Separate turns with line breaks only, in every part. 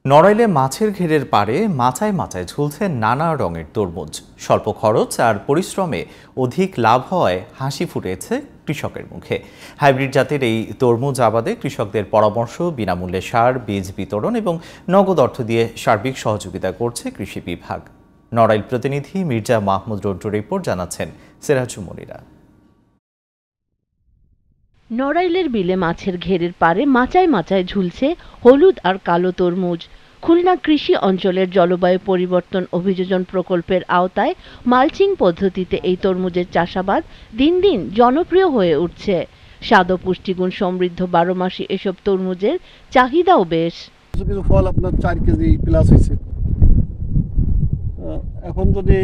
নড়াইলে মাছের ঘেরের পাড়ে মাচায় মাচায় ঝুলছে নানা রঙের তরমুজ। স্বল্প খরচ আর পরিশ্রমে অধিক লাভ হওয়ায় হাসি ফুটেছে কৃষকের মুখে। হাইব্রিড জাতের এই তরমুজ আবাদে কৃষকদের পরামর্শ, বিনামূল্যে সার, বীজ বিতরণ এবং নগদ অর্থ দিয়ে সার্বিক সহযোগিতা করছে কৃষি বিভাগ। নড়াইল প্রতিনিধি মির্জা মাহমুদ রন্টুর রিপোর্ট, জানাচ্ছেন সিরাজুল মনিরা।
নড়াইলের বিলে মাছের ঘেরের পাড়ে মাচায় মাচায় ঝুলছে হলুদ আর কালো তরমুজ। খুলনা কৃষি অঞ্চলের জলবায়ু পরিবর্তন অভিযোজন প্রকল্পের আওতায় মালচিং পদ্ধতিতে এই তরমুজের চাষাবাদ দিন দিন জনপ্রিয় হয়ে উঠছে। স্বাদ ও পুষ্টিগুণ সমৃদ্ধ 12 মাসি এসব তরমুজের চাহিদাও বেশ।
কিছু ফল আপনার 4 কেজি প্লাস হয়েছে। এখন যদি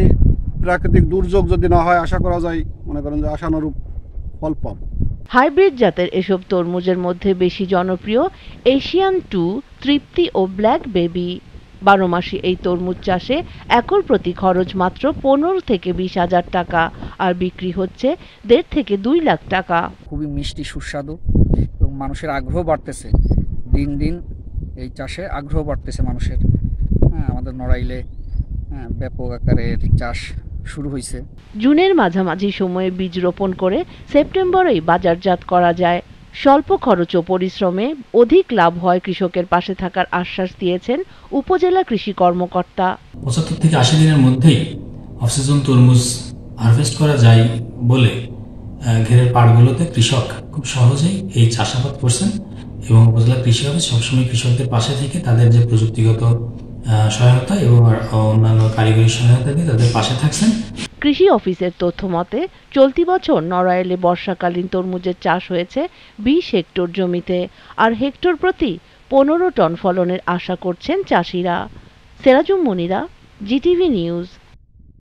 প্রাকৃতিক দুর্যোগ যদি না হয়, আশা করা যায় মনে করেন যে আশানুরূপ ফল পাবো।
হাইব্রিড জাতের এসব তরমুজের মধ্যে বেশি জনপ্রিয় এশিয়ান 2, তৃপ্তি ও ব্ল্যাক বেবি। 12 মাসি এই তরমুজ চাষে একর প্রতি খরচ মাত্র 15 থেকে 20 হাজার টাকা, আর বিক্রি হচ্ছে 1.5 থেকে 2 লাখ টাকা।
খুবই মিষ্টি, সুস্বাদু এবং মানুষের আগ্রহ বাড়তেছে। দিন দিন এই চাষে আগ্রহ বাড়তেছে মানুষের। আমাদের নড়াইলে ব্যাপক আকারের চাষ শুরু হয়েছে।
জুনের মাঝামাঝি সময়ে বীজ রোপণ করে সেপ্টেম্বরেই বাজারজাত করা যায়। স্বল্প খরচ ও পরিশ্রমে অধিক লাভ হয় কৃষকের পাশে থাকার আশ্বাস দিয়েছেন উপজেলা কৃষি কর্মকর্তা।
75 থেকে 80 দিনের মধ্যেই অফ সিজন তরমুজ হারভেস্ট করা যায় বলে ঘেরের পাড়গুলোতে কৃষক খুব সহজেই এই চাষাবাদ করছেন এবং উপজেলা কৃষি অফিস সবসময় কৃষকদের পাশে থেকে তাদের যে প্রযুক্তিগত সহায়তা এবং অন্যান্য কারিগরি সহায়তা দিয়ে তাদের পাশে থাকছেন।
কৃষি অফিসের তথ্য মতে চলতি বছর নড়াইলে বর্ষাকালীন তরমুজের চাষ হয়েছে 20 হেক্টর জমিতে, আর হেক্টর প্রতি 15 টন ফলনের আশা করছেন চাষিরা। Sirajul Monira, GTV news.